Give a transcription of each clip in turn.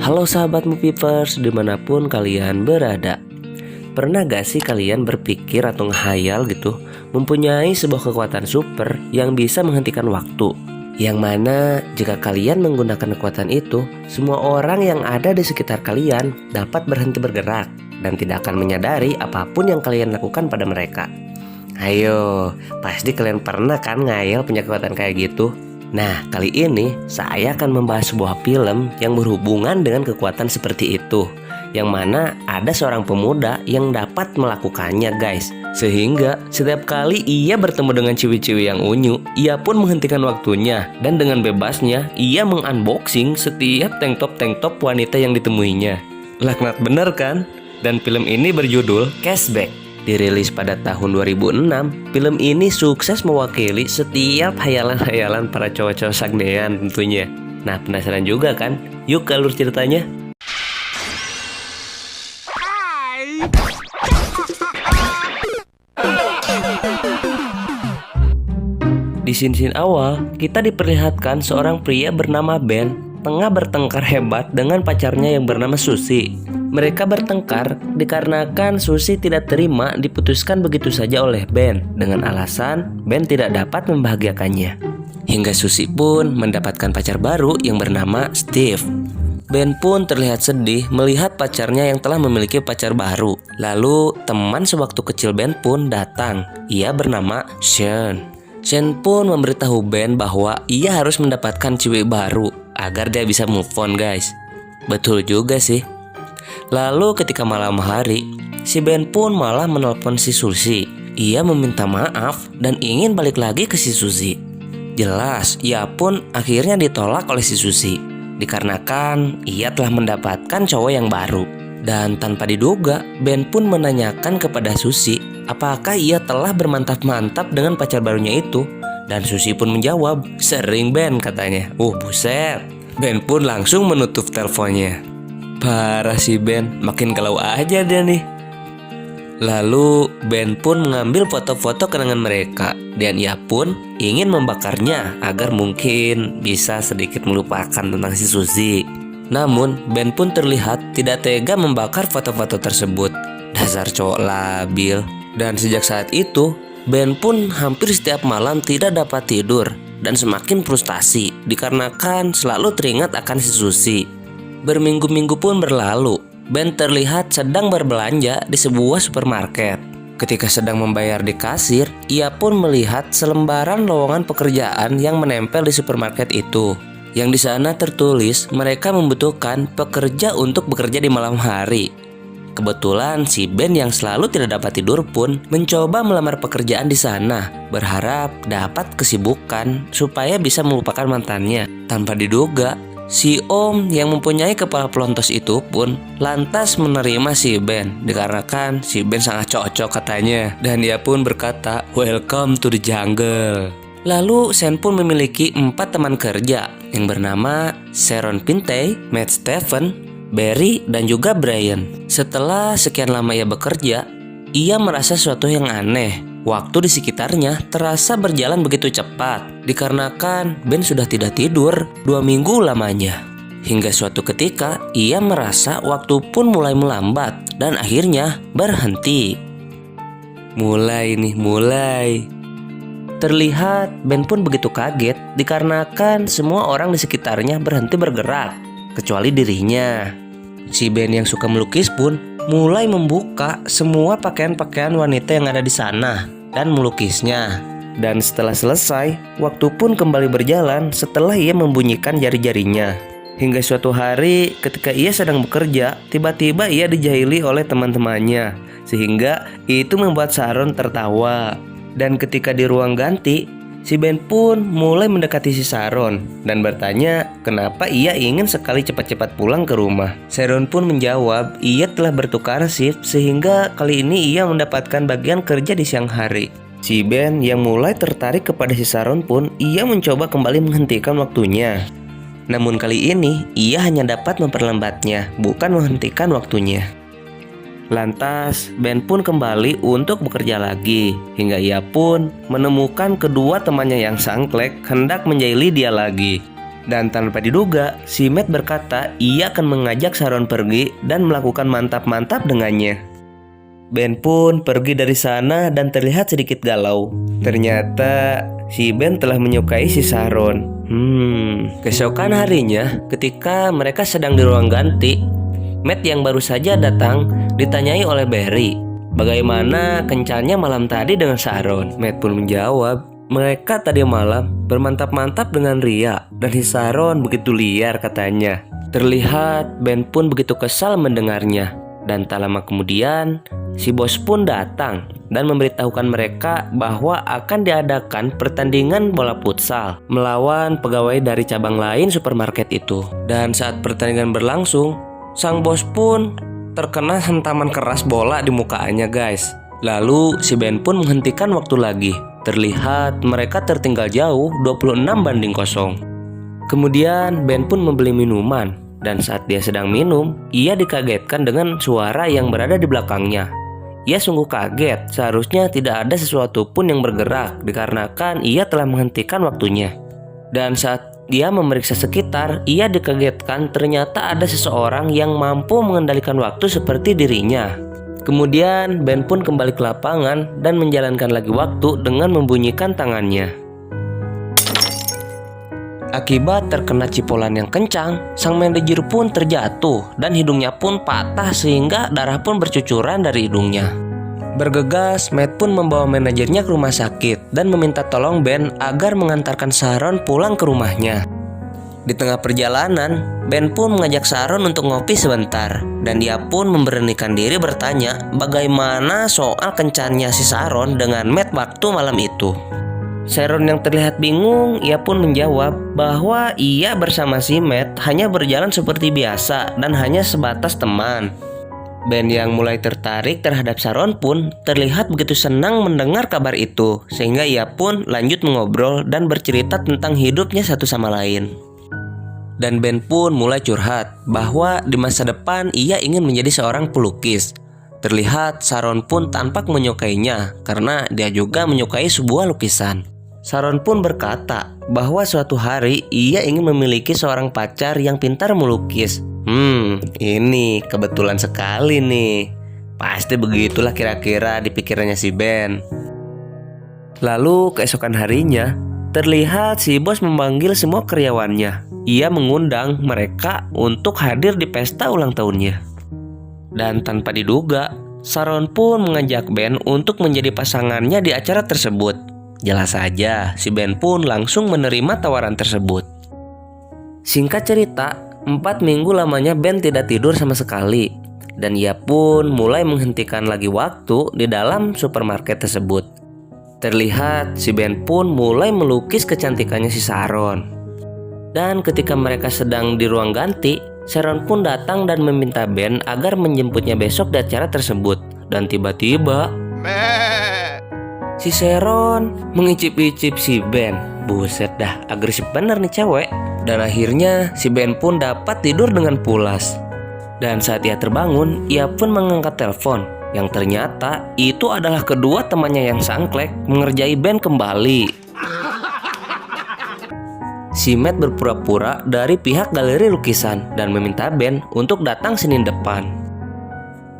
Halo sahabat Movieverse dimanapun kalian berada. Pernah gak sih kalian berpikir atau ngehayal gitu mempunyai sebuah kekuatan super yang bisa menghentikan waktu? Yang mana jika kalian menggunakan kekuatan itu, semua orang yang ada di sekitar kalian dapat berhenti bergerak dan tidak akan menyadari apapun yang kalian lakukan pada mereka. Ayo, pasti kalian pernah kan ngayal punya kekuatan kayak gitu? Nah, kali ini saya akan membahas sebuah film yang berhubungan dengan kekuatan seperti itu, yang mana ada seorang pemuda yang dapat melakukannya guys. Sehingga setiap kali ia bertemu dengan cewek-cewek yang unyu, ia pun menghentikan waktunya. Dan dengan bebasnya, ia mengunboxing setiap tank top wanita yang ditemuinya. Laknat bener kan? Dan film ini berjudul Cashback. Dirilis pada tahun 2006, film ini sukses mewakili setiap hayalan-hayalan para cowok-cowok sagnean tentunya. Nah, penasaran juga kan? Yuk ke alur ceritanya. Di scene awal, kita diperlihatkan seorang pria bernama Ben tengah bertengkar hebat dengan pacarnya yang bernama Susie. Mereka bertengkar dikarenakan Susie tidak terima diputuskan begitu saja oleh Ben dengan alasan Ben tidak dapat membahagiakannya. Hingga Susie pun mendapatkan pacar baru yang bernama Steve. Ben pun terlihat sedih melihat pacarnya yang telah memiliki pacar baru. Lalu teman sewaktu kecil Ben pun datang. Ia bernama Sean. Sean pun memberitahu Ben bahwa ia harus mendapatkan cewek baru agar dia bisa move on guys. Betul juga sih. Lalu ketika malam hari, si Ben pun malah menelpon si Susie. Ia meminta maaf dan ingin balik lagi ke si Susie. Jelas, ia pun akhirnya ditolak oleh si Susie dikarenakan ia telah mendapatkan cowok yang baru. Dan tanpa diduga, Ben pun menanyakan kepada Susie apakah ia telah bermantap-mantap dengan pacar barunya itu. Dan Susie pun menjawab, "Sering Ben," katanya. Buset. Ben pun langsung menutup teleponnya. Parah si Ben, makin galau aja dia nih. Lalu Ben pun mengambil foto-foto kenangan mereka dan ia pun ingin membakarnya agar mungkin bisa sedikit melupakan tentang si Susie. Namun Ben pun terlihat tidak tega membakar foto-foto tersebut. Dasar cowok labil. Dan sejak saat itu Ben pun hampir setiap malam tidak dapat tidur dan semakin frustasi dikarenakan selalu teringat akan si Susie. Berminggu-minggu pun berlalu. Ben terlihat sedang berbelanja di sebuah supermarket. Ketika sedang membayar di kasir, ia pun melihat selembaran lowongan pekerjaan yang menempel di supermarket itu. Yang di sana tertulis mereka membutuhkan pekerja untuk bekerja di malam hari. Kebetulan si Ben yang selalu tidak dapat tidur pun mencoba melamar pekerjaan di sana, berharap dapat kesibukan supaya bisa melupakan mantannya. Tanpa diduga, si Om yang mempunyai kepala pelontos itu pun lantas menerima si Ben dikarenakan si Ben sangat cocok katanya. Dan dia pun berkata, "Welcome to the jungle." Lalu Sean pun memiliki 4 teman kerja yang bernama Sharon Pinte, Matt Stephen, Barry, dan juga Brian. Setelah sekian lama ia bekerja, ia merasa sesuatu yang aneh. Waktu di sekitarnya terasa berjalan begitu cepat dikarenakan Ben sudah tidak tidur 2 minggu lamanya. Hingga suatu ketika ia merasa waktu pun mulai melambat dan akhirnya berhenti. Mulai. Terlihat Ben pun begitu kaget dikarenakan semua orang di sekitarnya berhenti bergerak kecuali dirinya. Si Ben yang suka melukis pun mulai membuka semua pakaian-pakaian wanita yang ada di sana dan melukisnya. Dan setelah selesai, waktu pun kembali berjalan setelah ia membunyikan jari-jarinya. Hingga suatu hari ketika ia sedang bekerja, tiba-tiba ia dijahili oleh teman-temannya. Sehingga itu membuat Sharon tertawa. Dan ketika di ruang ganti, si Ben pun mulai mendekati si Sharon dan bertanya kenapa ia ingin sekali cepat-cepat pulang ke rumah. Sharon pun menjawab ia telah bertukar shift sehingga kali ini ia mendapatkan bagian kerja di siang hari. Si Ben yang mulai tertarik kepada si Sharon pun ia mencoba kembali menghentikan waktunya. Namun kali ini ia hanya dapat memperlambatnya, bukan menghentikan waktunya. Lantas Ben pun kembali untuk bekerja lagi. Hingga ia pun menemukan kedua temannya yang sangklek hendak menjahili dia lagi. Dan tanpa diduga, si Matt berkata ia akan mengajak Sharon pergi dan melakukan mantap-mantap dengannya. Ben pun pergi dari sana dan terlihat sedikit galau. Ternyata si Ben telah menyukai si Sharon. Keesokan harinya, ketika mereka sedang di ruang ganti, Matt yang baru saja datang ditanyai oleh Barry, bagaimana kencannya malam tadi dengan Sharon. Matt pun menjawab, mereka tadi malam bermantap-mantap dengan Ria dan si Sharon begitu liar katanya. Terlihat Ben pun begitu kesal mendengarnya. Dan tak lama kemudian, si bos pun datang dan memberitahukan mereka bahwa akan diadakan pertandingan bola futsal melawan pegawai dari cabang lain supermarket itu. Dan saat pertandingan berlangsung, sang bos pun terkena hentaman keras bola di mukanya guys. Lalu si Ben pun menghentikan waktu lagi. Terlihat mereka tertinggal jauh 26-0. Kemudian Ben pun membeli minuman. Dan saat dia sedang minum, ia dikagetkan dengan suara yang berada di belakangnya. Ia sungguh kaget, seharusnya tidak ada sesuatu pun yang bergerak dikarenakan ia telah menghentikan waktunya. Dan saat dia memeriksa sekitar, ia dikagetkan ternyata ada seseorang yang mampu mengendalikan waktu seperti dirinya. Kemudian Ben pun kembali ke lapangan dan menjalankan lagi waktu dengan membunyikan tangannya. Akibat terkena cipolan yang kencang, sang manajer pun terjatuh dan hidungnya pun patah sehingga darah pun bercucuran dari hidungnya. Bergegas, Matt pun membawa manajernya ke rumah sakit dan meminta tolong Ben agar mengantarkan Sharon pulang ke rumahnya. Di tengah perjalanan, Ben pun mengajak Sharon untuk ngopi sebentar dan dia pun memberanikan diri bertanya bagaimana soal kencannya si Sharon dengan Matt waktu malam itu. Sharon yang terlihat bingung, ia pun menjawab bahwa ia bersama si Matt hanya berjalan seperti biasa dan hanya sebatas teman. Ben yang mulai tertarik terhadap Sharon pun terlihat begitu senang mendengar kabar itu, sehingga ia pun lanjut mengobrol dan bercerita tentang hidupnya satu sama lain. Dan Ben pun mulai curhat bahwa di masa depan ia ingin menjadi seorang pelukis. Terlihat Sharon pun tampak menyukainya karena dia juga menyukai sebuah lukisan. Sharon pun berkata bahwa suatu hari ia ingin memiliki seorang pacar yang pintar melukis. Ini kebetulan sekali nih. Pasti begitulah kira-kira di pikirannya si Ben. Lalu keesokan harinya, terlihat si bos memanggil semua karyawannya. Ia mengundang mereka untuk hadir di pesta ulang tahunnya. Dan tanpa diduga, Sharon pun mengajak Ben untuk menjadi pasangannya di acara tersebut. Jelas saja, si Ben pun langsung menerima tawaran tersebut. Singkat cerita, 4 minggu lamanya Ben tidak tidur sama sekali. Dan ia pun mulai menghentikan lagi waktu di dalam supermarket tersebut. Terlihat si Ben pun mulai melukis kecantikannya si Sharon. Dan ketika mereka sedang di ruang ganti, Sharon pun datang dan meminta Ben agar menjemputnya besok di acara tersebut. Dan tiba-tiba si Sharon mengicip-icip si Ben. Buset dah, agresif bener nih cewek. Dan akhirnya si Ben pun dapat tidur dengan pulas. Dan saat ia terbangun, ia pun mengangkat telepon. Yang ternyata itu adalah kedua temannya yang sangklek mengerjai Ben kembali. Si Matt berpura-pura dari pihak galeri lukisan dan meminta Ben untuk datang Senin depan.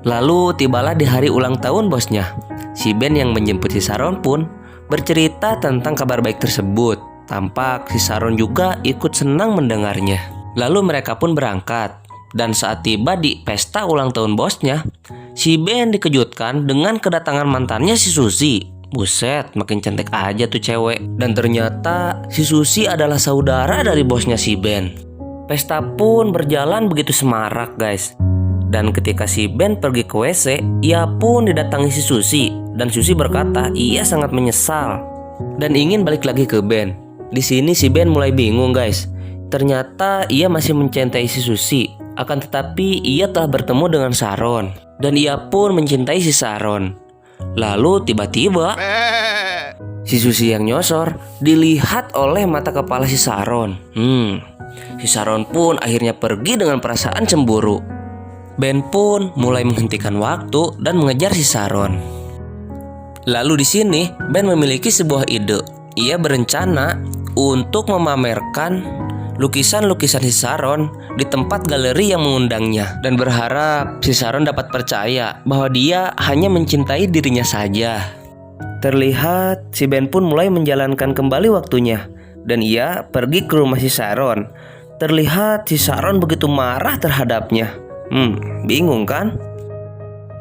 Lalu tibalah di hari ulang tahun bosnya. Si Ben yang menjemput si Sharon pun bercerita tentang kabar baik tersebut. Tampak si Sharon juga ikut senang mendengarnya. Lalu mereka pun berangkat. Dan saat tiba di pesta ulang tahun bosnya, si Ben dikejutkan dengan kedatangan mantannya si Suzy. Buset, makin cantik aja tuh cewek. Dan ternyata si Suzy adalah saudara dari bosnya si Ben. Pesta pun berjalan begitu semarak guys. Dan ketika si Ben pergi ke WC, ia pun didatangi si Suzy. Dan Suzy berkata ia sangat menyesal dan ingin balik lagi ke Ben. Di sini si Ben mulai bingung guys. Ternyata ia masih mencintai si Suzy, akan tetapi ia telah bertemu dengan Sharon dan ia pun mencintai si Sharon. Lalu tiba-tiba si Suzy yang nyosor dilihat oleh mata kepala si Sharon. Si Sharon pun akhirnya pergi dengan perasaan cemburu. Ben pun mulai menghentikan waktu dan mengejar si Sharon. Lalu di sini Ben memiliki sebuah ide. Ia berencana untuk memamerkan lukisan-lukisan si Saron di tempat galeri yang mengundangnya dan berharap si Saron dapat percaya bahwa dia hanya mencintai dirinya saja. Terlihat si Ben pun mulai menjalankan kembali waktunya dan ia pergi ke rumah si Saron. Terlihat si Saron begitu marah terhadapnya. Bingung kan?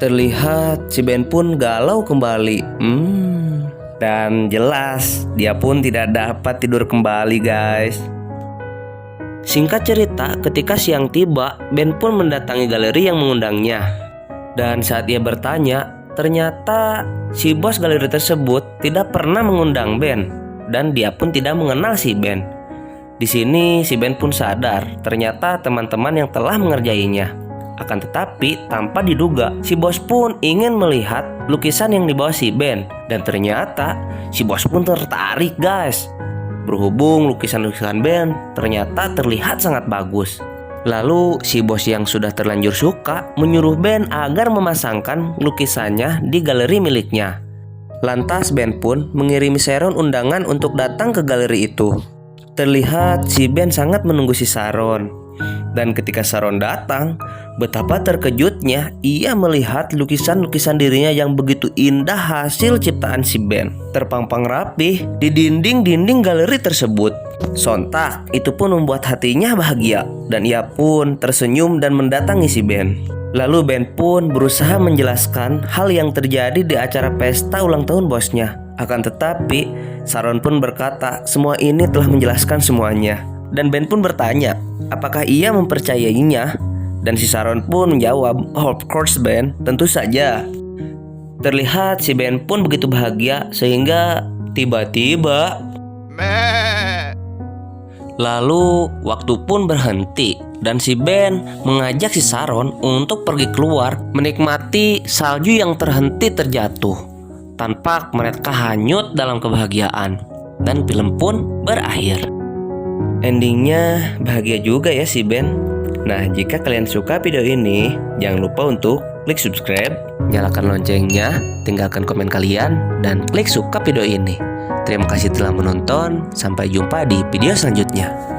Terlihat si Ben pun galau kembali. Dan jelas dia pun tidak dapat tidur kembali, guys. Singkat cerita, ketika siang tiba, Ben pun mendatangi galeri yang mengundangnya. Dan saat ia bertanya, ternyata si bos galeri tersebut tidak pernah mengundang Ben dan dia pun tidak mengenal si Ben. Di sini si Ben pun sadar ternyata teman-teman yang telah mengerjainya. Akan tetapi tanpa diduga si bos pun ingin melihat lukisan yang dibawa si Ben. Dan ternyata si bos pun tertarik, guys. Berhubung lukisan-lukisan Ben ternyata terlihat sangat bagus. Lalu si bos yang sudah terlanjur suka menyuruh Ben agar memasangkan lukisannya di galeri miliknya. Lantas Ben pun mengirimi Saron undangan untuk datang ke galeri itu. Terlihat si Ben sangat menunggu si Saron. Dan ketika Saron datang, betapa terkejutnya ia melihat lukisan-lukisan dirinya yang begitu indah hasil ciptaan si Ben terpampang rapih di dinding-dinding galeri tersebut. Sontak itu pun membuat hatinya bahagia dan ia pun tersenyum dan mendatangi si Ben. Lalu Ben pun berusaha menjelaskan hal yang terjadi di acara pesta ulang tahun bosnya. Akan tetapi Saron pun berkata semua ini telah menjelaskan semuanya. Dan Ben pun bertanya apakah ia mempercayainya. Dan si Saron pun menjawab, "Of course Ben, tentu saja." Terlihat si Ben pun begitu bahagia sehingga tiba-tiba lalu waktu pun berhenti dan si Ben mengajak si Saron untuk pergi keluar menikmati salju yang terhenti terjatuh. Tanpa mereka hanyut dalam kebahagiaan dan film pun berakhir. Endingnya bahagia juga ya si Ben. Nah, jika kalian suka video ini, jangan lupa untuk klik subscribe, nyalakan loncengnya, tinggalkan komen kalian, dan klik suka video ini. Terima kasih telah menonton, sampai jumpa di video selanjutnya.